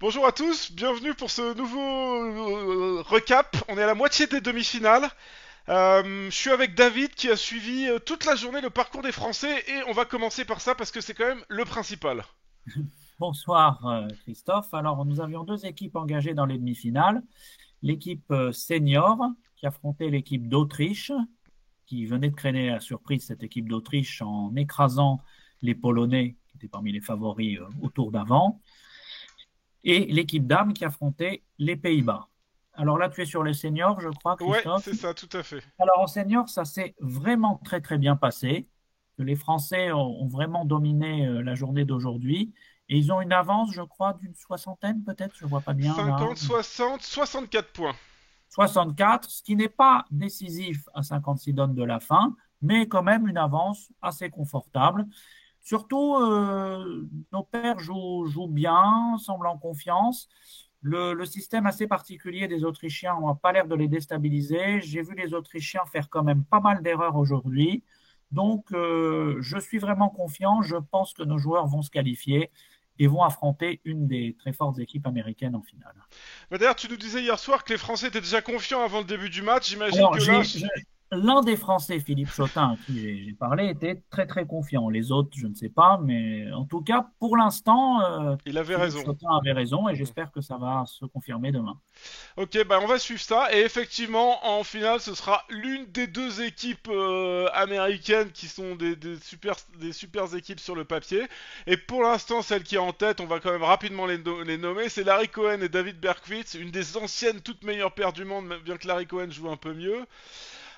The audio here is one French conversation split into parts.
Bonjour à tous, bienvenue pour ce nouveau recap. On est à la moitié des demi-finales. Je suis avec David qui a suivi toute la journée le parcours des Français et on va commencer par ça parce que c'est quand même le principal. Bonsoir Christophe. Alors nous avions deux équipes engagées dans les demi-finales. L'équipe senior qui affrontait l'équipe d'Autriche, qui venait de créer la surprise, cette équipe d'Autriche, en écrasant les Polonais, qui étaient parmi les favoris au tour d'avant, et l'équipe dames qui affrontait les Pays-Bas. Alors là, tu es sur les seniors, je crois, Ouais, Christophe. c'est ça, tout à fait. Alors en senior, ça s'est vraiment très très bien passé. Les Français ont vraiment dominé la journée d'aujourd'hui. Et ils ont une avance, je crois, d'une soixantaine peut-être, je ne vois pas bien là. 50, 60, 64 points. 64, ce qui n'est pas décisif à 56 donnes de la fin, mais quand même une avance assez confortable. Surtout, nos pairs jouent bien, semblent en confiance. Le système assez particulier des Autrichiens n'a pas l'air de les déstabiliser. J'ai vu les Autrichiens faire quand même pas mal d'erreurs aujourd'hui. Donc, je suis vraiment confiant. Je pense que nos joueurs vont se qualifier et vont affronter une des très fortes équipes américaines en finale. Bah, d'ailleurs, tu nous disais hier soir que les Français étaient déjà confiants avant le début du match. J'imagine Alors, que là, l'un des Français, Philippe Chotin, à qui j'ai parlé, était très très confiant. Les autres, je ne sais pas, mais en tout cas, pour l'instant, il avait Philippe raison. Chotin avait raison et j'espère que ça va se confirmer demain. Ok, bah on va suivre ça. Et effectivement, en finale, ce sera l'une des deux équipes américaines qui sont des super équipes sur le papier. Et pour l'instant, celle qui est en tête, on va quand même rapidement les nommer. C'est Larry Cohen et David Berkowitz, une des anciennes toutes meilleures paires du monde, bien que Larry Cohen joue un peu mieux.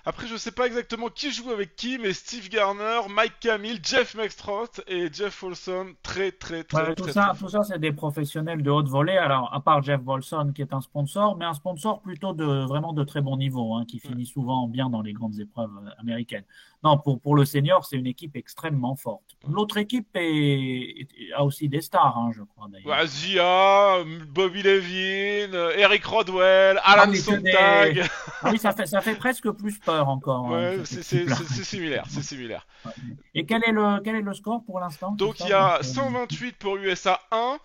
Après, je sais pas exactement qui joue avec qui, mais Steve Garner, Mike Camille, Jeff Maxtrot et Jeff Olson, très très très Ouais, très très tout fort. ça, c'est des professionnels de haute volée. Alors, à part Jeff Volson, qui est un sponsor, mais un sponsor plutôt vraiment de très bon niveau, hein, qui Ouais. finit souvent bien dans les grandes épreuves américaines. Non, pour le senior, c'est une équipe extrêmement forte. L'autre équipe a aussi des stars, hein, je crois Ouais, d'ailleurs. Zia, Bobby Levine, Eric Rodwell, Ah Alan oui, Sontag. ah oui, ça fait presque plus peur encore, hein, Ouais, cette équipe-là. c'est similaire, c'est similaire. Ouais. Et quel est le score pour l'instant, Donc il y Christophe, dans a 128 pour USA 1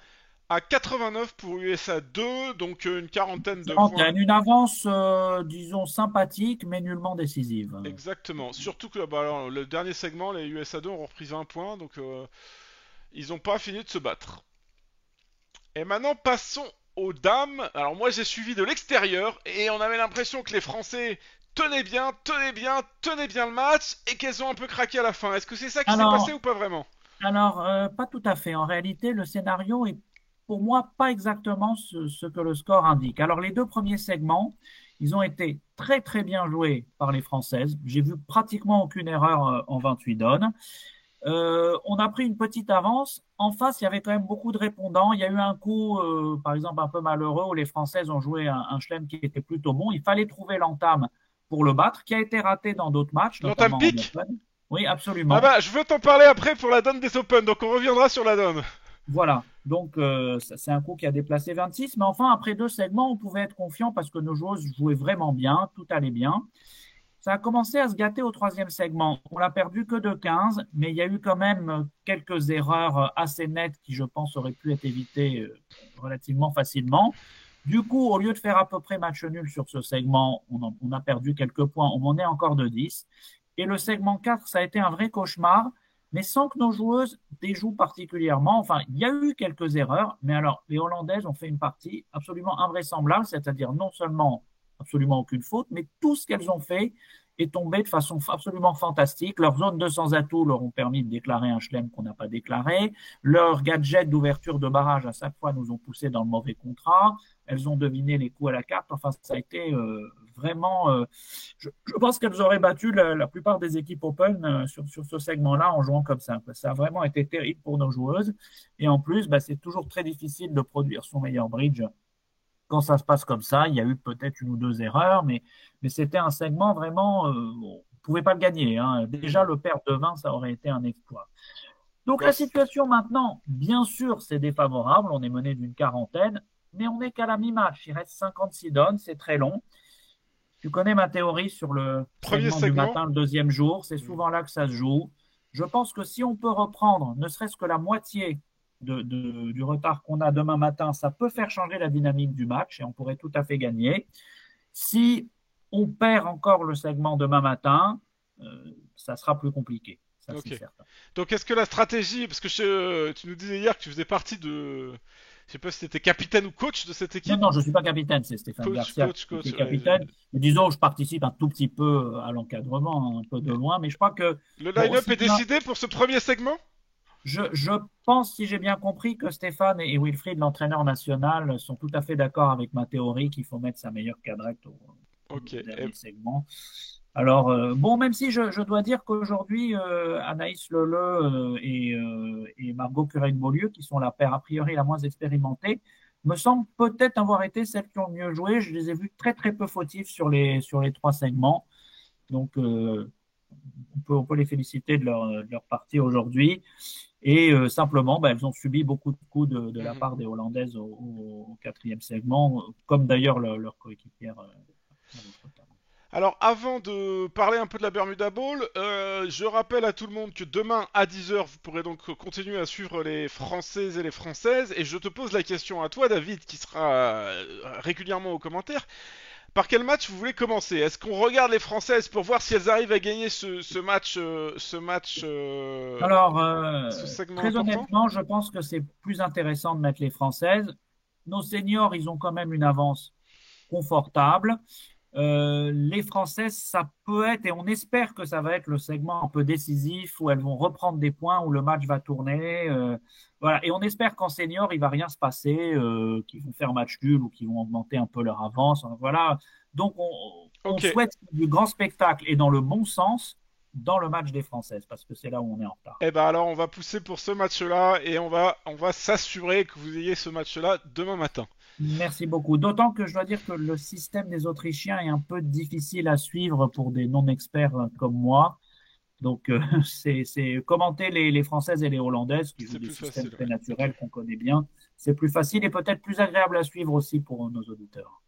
à 89 pour USA 2, donc une quarantaine de il y a points. une avance, disons, sympathique, mais nullement décisive. Exactement. Surtout que bah, alors, le dernier segment, les USA 2 ont repris 20 points, donc ils n'ont pas fini de se battre. Et maintenant, passons aux dames. Alors moi, j'ai suivi de l'extérieur et on avait l'impression que les Français tenaient bien le match et qu'elles ont un peu craqué à la fin. Est-ce que c'est ça qui s'est passé Alors, ou pas vraiment? pas tout à fait. En réalité, le scénario est pour moi pas exactement ce que le score indique. Alors, les deux premiers segments, ils ont été très très bien joués par les Françaises. J'ai vu pratiquement aucune erreur en 28 donnes. On a pris une petite avance. En face, il y avait quand même beaucoup de répondants. Il y a eu un coup, par exemple, un peu malheureux où les Françaises ont joué un chelem qui était plutôt bon. Il fallait trouver l'entame pour le battre, qui a été raté dans d'autres matchs, L'entame notamment en pique? Open. Oui, Ah absolument. bah, je veux t'en parler après pour la donne des Open, donc on reviendra sur la donne. Voilà, donc c'est un coup qui a déplacé 26, mais enfin, après deux segments, on pouvait être confiant parce que nos joueuses jouaient vraiment bien, tout allait bien. Ça a commencé à se gâter au troisième segment. On l'a perdu que de 15, mais il y a eu quand même quelques erreurs assez nettes qui, je pense, auraient pu être évitées relativement facilement. Du coup, au lieu de faire à peu près match nul sur ce segment, on a perdu quelques points, on en est encore de 10. Et le segment 4, ça a été un vrai cauchemar, mais sans que nos joueuses déjouent particulièrement. Enfin, il y a eu quelques erreurs, mais alors les Hollandaises ont fait une partie absolument invraisemblable, c'est-à-dire non seulement absolument aucune faute, mais tout ce qu'elles ont fait est tombé de façon absolument fantastique. Leurs zones de sans atout leur ont permis de déclarer un chelem qu'on n'a pas déclaré. Leurs gadgets d'ouverture de barrage à chaque fois nous ont poussé dans le mauvais contrat. Elles ont deviné les coups à la carte. Enfin, ça a été vraiment. Je pense qu'elles auraient battu la plupart des équipes Open sur ce segment-là en jouant comme ça. Ça a vraiment été terrible pour nos joueuses. Et en plus, bah, c'est toujours très difficile de produire son meilleur bridge quand ça se passe comme ça. Il y a eu peut-être une ou deux erreurs, mais c'était un segment vraiment. On ne pouvait pas le gagner, hein. Déjà, le perdre de 20, ça aurait été un exploit. Donc Bon, la situation maintenant, bien sûr, c'est défavorable. On est mené d'une quarantaine, mais on n'est qu'à la mi-match. Il reste 56 donnes, c'est très long. Tu connais ma théorie sur le premier segment du segment. matin, le deuxième jour. C'est souvent là que ça se joue. Je pense que si on peut reprendre ne serait-ce que la moitié du retard qu'on a demain matin, ça peut faire changer la dynamique du match et on pourrait tout à fait gagner. Si on perd encore le segment demain matin, ça sera plus compliqué. Ça, c'est Ok. certain. Donc est-ce que la stratégie, parce que tu nous disais hier que tu faisais partie de, je sais pas si t'étais capitaine ou coach de cette Non, équipe. non, je ne suis pas capitaine, c'est Stéphane Garcia qui est Ouais, capitaine. Mais disons, je participe un tout petit peu à l'encadrement, un peu de loin, mais je crois que, le bon, line-up aussi est bien, décidé pour ce premier segment? je pense, si j'ai bien compris, que Stéphane et Wilfried, l'entraîneur national, sont tout à fait d'accord avec ma théorie qu'il faut mettre sa meilleure cadrette au Ok. dernier segment. Alors, bon, même si je dois dire qu'aujourd'hui, Anaïs Leleu et Margot Curé-de-Beaulieu, qui sont la paire a priori la moins expérimentée, me semblent peut-être avoir été celles qui ont le mieux joué. Je les ai vues très très peu fautives sur les trois segments. Donc, on peut les féliciter de leur partie aujourd'hui. Et simplement, bah, elles ont subi beaucoup de coups de la Mhm. part des Hollandaises au quatrième segment, comme d'ailleurs leur coéquipière à l'autre table. Alors, avant de parler un peu de la Bermuda Bowl, je rappelle à tout le monde que demain à 10h, vous pourrez donc continuer à suivre les Français et les Françaises. Et je te pose la question à toi, David, qui sera régulièrement aux commentaires. Par quel match vous voulez commencer? Est-ce qu'on regarde les Françaises pour voir si elles arrivent à gagner Alors, ce segment très important? honnêtement, je pense que c'est plus intéressant de mettre les Françaises. Nos seniors, ils ont quand même une avance confortable. Les Françaises, ça peut être, et on espère que ça va être le segment un peu décisif où elles vont reprendre des points, où le match va tourner. Voilà. Et on espère qu'en senior, il va rien se passer, qu'ils vont faire match nul ou qu'ils vont augmenter un peu leur avance. Voilà. Donc, on Ok. souhaite du grand spectacle et dans le bon sens dans le match des Françaises, parce que c'est là où on est en retard. Eh ben alors, on va pousser pour ce match-là et on va s'assurer que vous ayez ce match-là demain matin. Merci beaucoup. D'autant que je dois dire que le système des Autrichiens est un peu difficile à suivre pour des non-experts comme moi. Donc, c'est commenter les Françaises et les Hollandaises qui jouent C'est des plus systèmes facile, très ouais. Ok. naturels qu'on connaît bien. C'est plus facile et peut-être plus agréable à suivre aussi pour nos auditeurs.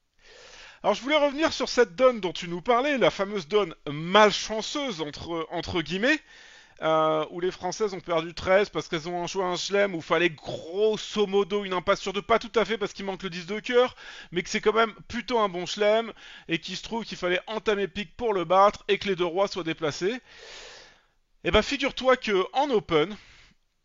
Alors je voulais revenir sur cette donne dont tu nous parlais, la fameuse donne malchanceuse entre guillemets, où les Françaises ont perdu 13 parce qu'elles ont joué un chelem où il fallait grosso modo une impasse sur deux, pas tout à fait parce qu'il manque le 10 de cœur, mais que c'est quand même plutôt un bon chelem et qu'il se trouve qu'il fallait entamer pique pour le battre et que les deux rois soient déplacés. Et ben figure-toi que en Open,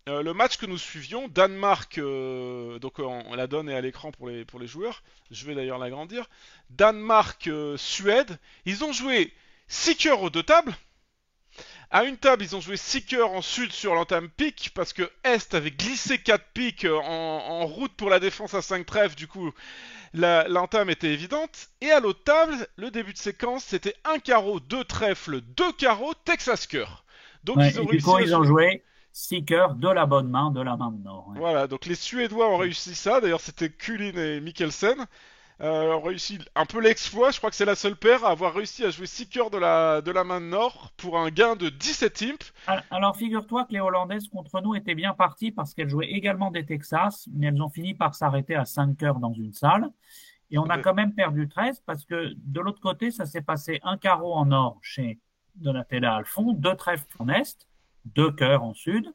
le match que nous suivions, Danemark, donc la donne est à l'écran pour les joueurs, je vais d'ailleurs l'agrandir, Danemark-Suède, ils ont joué 6 cœurs aux deux tables. À une table, ils ont joué 6 cœurs en sud sur l'entame pique, parce que Est avait glissé 4 piques en route pour la défense à 5 trèfles, du coup l'entame était évidente. Et à l'autre table, le début de séquence, c'était un carreau, deux trèfles, deux carreaux, Texas cœur. Donc Ouais, ils ont et du réussi coup, à ils ont jouer. joué six cœurs de la bonne main, de la main de Nord. Ouais. Voilà, donc les Suédois ont réussi ça. D'ailleurs, c'était Kulin et Mikkelsen. Ont réussi un peu l'exploit. Je crois que c'est la seule paire à avoir réussi à jouer 6 cœurs de la main de Nord pour un gain de 17 imps. Alors, figure-toi que les Hollandaises contre nous étaient bien parties parce qu'elles jouaient également des Texas, mais elles ont fini par s'arrêter à 5 cœurs dans une salle. Et on a quand même perdu 13 parce que de l'autre côté, ça s'est passé un carreau en or chez Donatella Alfond, deux trèfles en est, deux cœurs en sud,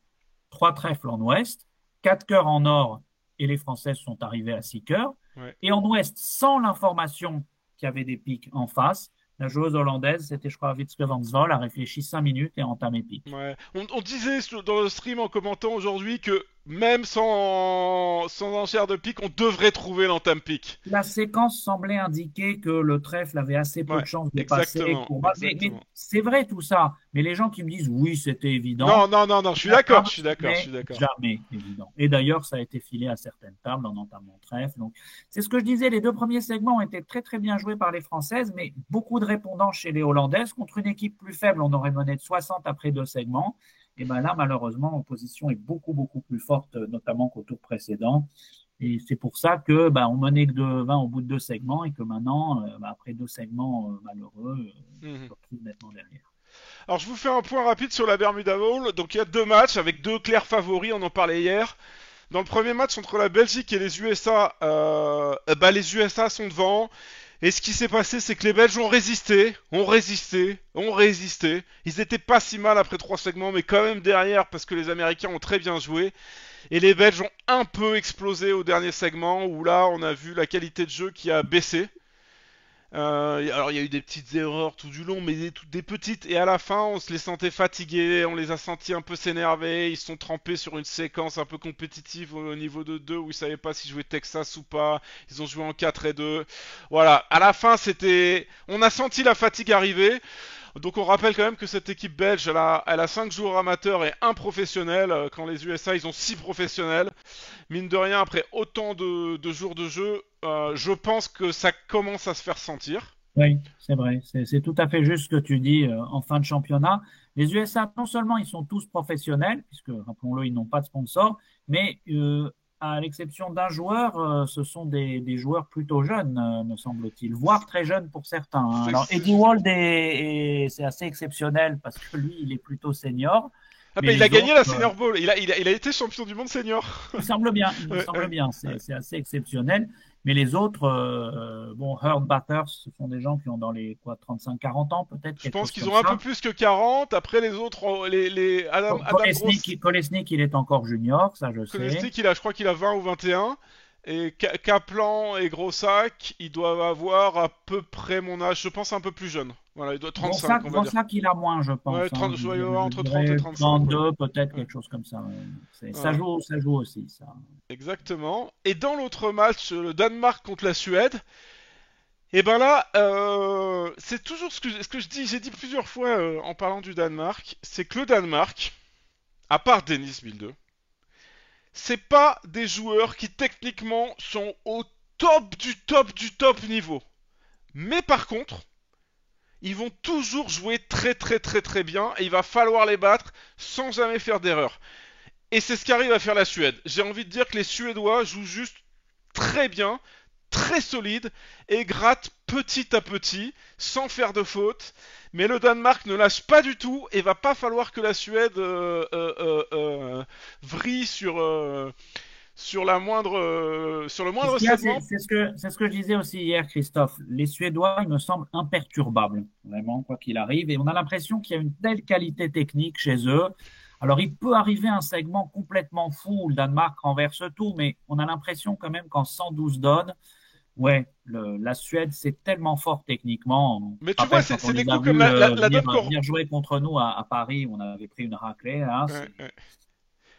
trois trèfles en ouest, quatre cœurs en or et les Françaises sont arrivées à 6 cœurs. Ouais. Et en ouest, sans l'information qu'il y avait des piques en face, la joueuse hollandaise, c'était je crois Witske van Zwolle, a réfléchi 5 minutes et a entamé pique. Ouais. On disait dans le stream en commentant aujourd'hui que même sans enchère de pique, on devrait trouver l'entame pique. La séquence semblait indiquer que le trèfle avait assez peu Ouais, de chances de passer exactement, pour battre. Mais exactement. c'est vrai tout ça. Mais les gens qui me disent oui, c'était Non, évident, non, non, non, je suis la d'accord, table, je suis ce d'accord, je n'est suis d'accord. jamais évident. Et d'ailleurs, ça a été filé à certaines tables en entamant trèfle. Donc, c'est ce que je disais. Les deux premiers segments ont été très, très bien joués par les Françaises, mais beaucoup de répondants chez les Hollandaises. Contre une équipe plus faible, on aurait mené de 60 après deux segments. Et ben là, malheureusement, l'opposition est beaucoup, beaucoup plus forte, notamment qu'au tour précédent. Et c'est pour ça que on menait que de 20 au bout de deux segments et que maintenant, après deux segments malheureux, on Mhm. se retrouve nettement derrière. Alors je vous fais un point rapide sur la Bermuda Bowl. Donc il y a deux matchs avec deux clairs favoris, on en parlait hier. Dans le premier match entre la Belgique et les USA, les USA sont devant. Et ce qui s'est passé, c'est que les Belges ont résisté, ont résisté, ont résisté. Ils étaient pas si mal après trois segments, mais quand même derrière parce que les Américains ont très bien joué. Et les Belges ont un peu explosé au dernier segment, où là, on a vu la qualité de jeu qui a baissé. Alors il y a eu des petites erreurs tout du long, mais toutes des petites. Et à la fin, on se les sentait fatigués, on les a sentis un peu s'énerver. Ils se sont trempés sur une séquence un peu compétitive au niveau de 2 où ils savaient pas si jouer Texas ou pas. Ils ont joué en 4 et 2. Voilà, à la fin, on a senti la fatigue arriver. Donc on rappelle quand même que cette équipe belge, elle a 5 joueurs amateurs et un professionnel, quand les USA ils ont 6 professionnels. Mine de rien, après autant de jours de jeu, je pense que ça commence à se faire sentir. Oui, c'est vrai. C'est tout à fait juste ce que tu dis en fin de championnat. Les USA, non seulement ils sont tous professionnels, puisque, rappelons-le, ils n'ont pas de sponsor, mais à l'exception d'un joueur, ce sont des joueurs plutôt jeunes, me semble-t-il, voire très jeunes pour certains, hein. C'est, Alors, c'est Eddie juste. Wald, c'est assez exceptionnel parce que lui, il est plutôt senior, Ah mais bah il a les gagné autres, la Senior Bowl. Il a été champion du monde senior. il me Ouais, semble ouais, bien, ouais. c'est assez exceptionnel. Mais les autres, bon, Herb Batters, ce sont des gens qui ont dans les quoi, 35-40 ans, peut-être, Je quelque pense chose qu'ils comme ont un peu ça. plus que 40. Après les autres, les Adam Gross. Kolesnik, il est encore junior, ça je sais. Kolesnik, je crois qu'il a 20 ou 21. Et Kaplan et Grossac, ils doivent avoir à peu près mon âge. Je pense un peu plus jeune. Voilà, il doit 35, on va dire. Gonsack, il a moins, je Ouais, pense, hein. 30, je dois y avoir Je entre 30 et dirais 35, ouais. 32, peut-être Ouais, quelque chose comme ça. Ouais. voilà. Ça joue aussi, ça. Exactement. Et dans l'autre match, le Danemark contre la Suède, et ben là, c'est toujours ce que je dis, j'ai dit plusieurs fois en parlant du Danemark, c'est que le Danemark, à part Dennis Bilde, c'est pas des joueurs qui techniquement sont au top du top du top niveau. Mais par contre, ils vont toujours jouer très très très très bien et il va falloir les battre sans jamais faire d'erreur. Et c'est ce qu'arrive à faire la Suède. J'ai envie de dire que les Suédois jouent juste très bien, très solide et gratte petit à petit, sans faire de faute. Mais le Danemark ne lâche pas du tout et va pas falloir que la Suède vrille sur le Et ce moindre qu'il y a, segment. c'est ce que je disais aussi hier, Christophe. Les Suédois, ils me semblent imperturbables, vraiment, quoi qu'il arrive. Et on a l'impression qu'il y a une telle qualité technique chez eux. Alors, il peut arriver un segment complètement fou où le Danemark renverse tout, mais on a l'impression quand même qu'en 112 donnes, ouais, la Suède, c'est tellement fort techniquement. Mais Je me tu vois, rappelle c'est quand on c'est des les a coups comme vus la donne qu'on. venir jouer contre nous à Paris, où on avait pris une raclée, hein. Ouais, ouais.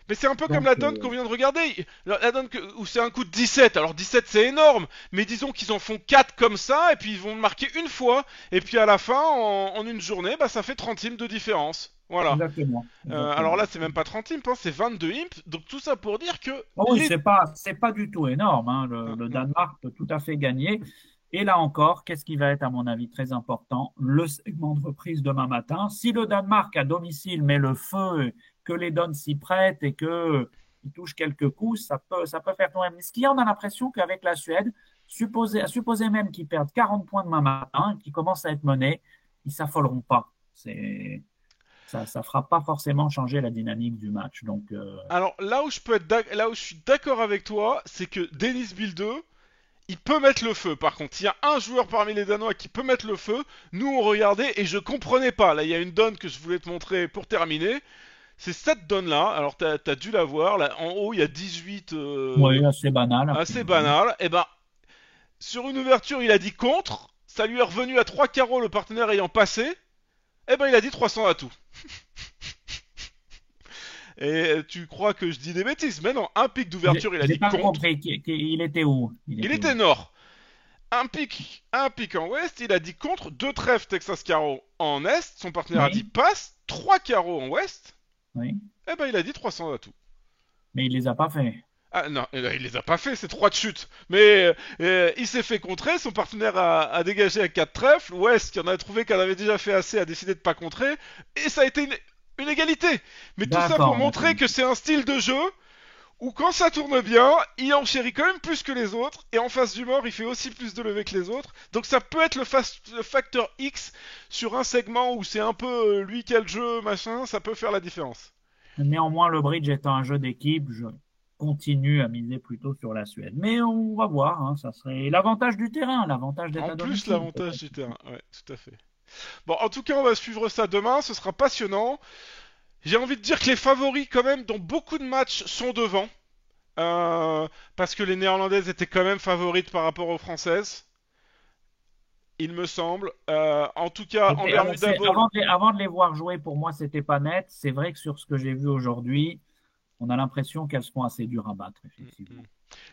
Mais c'est un peu comme Donc, la donne qu'on vient de regarder. La donne où c'est un coup de 17. Alors 17 c'est énorme. Mais disons qu'ils en font 4 comme ça. Et puis ils vont marquer une fois. Et puis à la fin, en une journée, bah, ça fait 30 imps de différence. Voilà. exactement, Alors exactement. là, c'est même pas 30 imps, hein, c'est 22 imps. Donc tout ça pour dire que Oh oui, les. c'est pas du tout énorme, hein. Non, Le non. Danemark peut tout à fait gagner. Et là encore, qu'est-ce qui va être, à mon avis, très important? Le segment de reprise demain matin. Si le Danemark à domicile met le feu, que les Dons s'y prêtent et que il touche quelques coups, ça peut faire tourner. Mais ce qu'il y a, on a l'impression qu'avec la Suède, supposé même qu'ils perdent 40 points demain matin, qu'ils commencent à être menés, ils s'affoleront pas. Ça fera pas forcément changer la dynamique du match. Donc, Alors là où je suis d'accord avec toi, c'est que Dennis Bilde, il peut mettre le feu. Par contre, il y a un joueur parmi les Danois qui peut mettre le feu. Nous, on regardait et je comprenais pas. Là, il y a une donne que je voulais te montrer pour terminer. C'est cette donne-là. Alors, t'as dû la voir. Là, en haut, il y a 18 oui, assez banal, a assez priori. banal. Et ben, sur une ouverture, il a dit contre. Ça lui est revenu à 3 carreaux, le partenaire ayant passé. Et ben, il a dit 300 à tout. Et tu crois que je dis des bêtises? Mais non, un pic d'ouverture, il a J'ai dit pas contre. compris. Il était où? Il Il était était où? nord. Un pic en ouest, il a dit contre, deux trèfles Texas carreau en est, son partenaire a dit Oui, passe, trois carreaux en ouest, oui. et ben il a dit 300 à tout. Mais il les a pas fait. Ah non, il les a pas fait, ces trois de chute. Mais il s'est fait contrer, son partenaire a dégagé à quatre trèfles, West, qui en a trouvé qu'elle avait déjà fait assez, a décidé de pas contrer, et ça a été une égalité. Mais tout ça pour D'accord, d'accord. montrer que c'est un style de jeu où quand ça tourne bien, il enchérit quand même plus que les autres, et en face du mort, il fait aussi plus de levées que les autres. Donc ça peut être le facteur X sur un segment où c'est un peu lui qui a le jeu, machin, ça peut faire la différence. Néanmoins, le bridge étant un jeu d'équipe, je continue à miser plutôt sur la Suède. Mais on va voir, hein, ça serait l'avantage du terrain, l'avantage d'être En à plus, domicile, l'avantage peut-être. du terrain, ouais, tout à fait. Bon, en tout cas, on va suivre ça demain, ce sera passionnant. J'ai envie de dire que les favoris, quand même, dans beaucoup de matchs, sont devant. Parce que les Néerlandaises étaient quand même favorites par rapport aux Françaises, il me semble. En tout cas, en Alors, Bermuda Bowl. avant de les voir jouer, pour moi, c'était pas net. C'est vrai que sur ce que j'ai vu aujourd'hui, on a l'impression qu'elles seront assez dures à battre, Mm, mm. effectivement.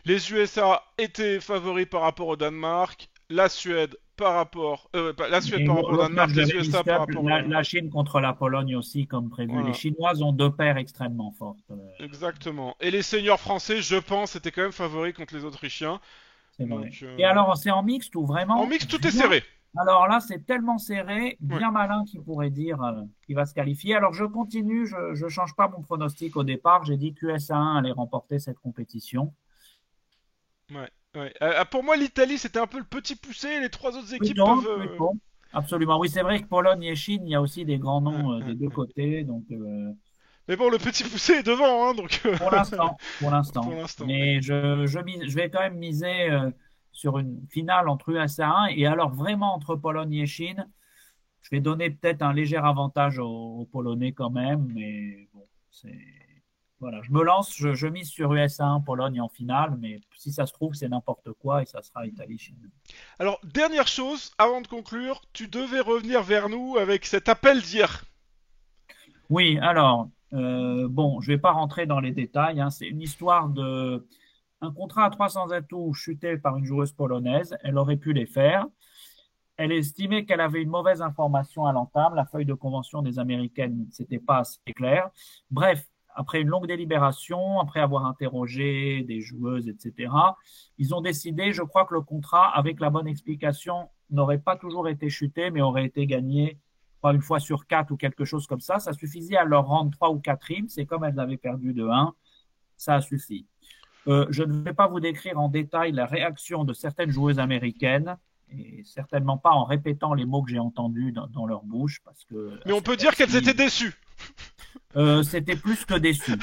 Les USA étaient favoris par rapport au Danemark. La Suède par rapport, la Suède Et par rapport au l'autre match Danemark. de Les USA Ladies par Cup, rapport la Chine contre la Pologne aussi, comme prévu. Les voilà, Chinoises ont deux paires extrêmement fortes. exactement. Et les seniors français, je pense, étaient quand même favoris contre les Autrichiens. C'est vrai. Donc, Et alors, c'est en mixte ou en vraiment mix, tout est rien? serré. Alors là, c'est tellement serré, Ouais, bien malin qui pourrait dire qu'il va se qualifier. Alors, je continue, je change pas mon pronostic au départ. J'ai dit que USA1 allait remporter cette compétition. ouais, ouais. Pour moi, l'Italie, c'était un peu le petit poussé. Les trois autres équipes Plutôt, peuvent. plutôt. Absolument. Oui, c'est vrai que Pologne et Chine, il y a aussi des grands Ouais, noms ouais, des deux ouais. côtés. Donc, Mais bon, le petit poussé est devant, hein, donc pour l'instant, pour pour l'instant. l'instant. Ouais. Mais je vais quand même miser sur une finale entre USA1 et alors vraiment entre Pologne et Chine. Je vais donner peut-être un léger avantage aux Polonais quand même, mais bon, c'est voilà, je me lance, je mise sur USA1 Pologne en finale, mais si ça se trouve, c'est n'importe quoi et ça sera Italie-Chine. Alors, dernière chose, avant de conclure, tu devais revenir vers nous avec cet appel d'hier. Oui, alors, bon, je vais pas rentrer dans les détails, hein, c'est une histoire de un contrat à 300 atouts chuté par une joueuse polonaise, elle aurait pu les faire. Elle estimait qu'elle avait une mauvaise information à l'entame. La feuille de convention des Américaines, c'était pas assez clair. Bref, après une longue délibération, après avoir interrogé des joueuses, etc., ils ont décidé, je crois que le contrat, avec la bonne explication, n'aurait pas toujours été chuté, mais aurait été gagné, pas une fois sur quatre ou quelque chose comme ça. Ça suffisait à leur rendre trois ou quatre rimes. C'est comme elles avaient perdu de 1. Ça a suffi. Je ne vais pas vous décrire en détail la réaction de certaines joueuses américaines, et certainement pas en répétant les mots que j'ai entendus dans leur bouche, parce que Mais à on cette peut dire qu'elles étaient heure-ci, déçues. c'était plus que déçu.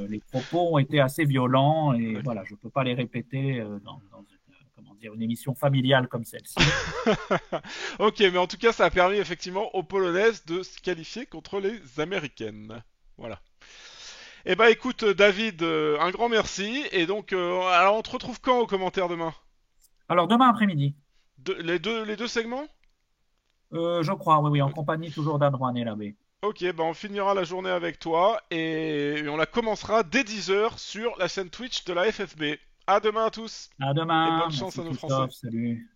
Les propos ont été assez violents, et voilà, D'accord. je ne peux pas les répéter dans une, comment dire, une émission familiale comme celle-ci. Ok, mais en tout cas, ça a permis effectivement aux Polonaises de se qualifier contre les Américaines. Voilà. Eh ben écoute, David, un grand merci. Et donc, alors on te retrouve quand aux commentaires demain? Alors, demain après-midi, Les deux segments? je crois, oui, oui, en Ok, compagnie toujours d'Adrouane et Labbé. ok, ben on finira la journée avec toi et on la commencera dès 10 h sur la chaîne Twitch de la FFB. À demain à tous À et demain, bonne chance merci à nos Français. Christophe, salut.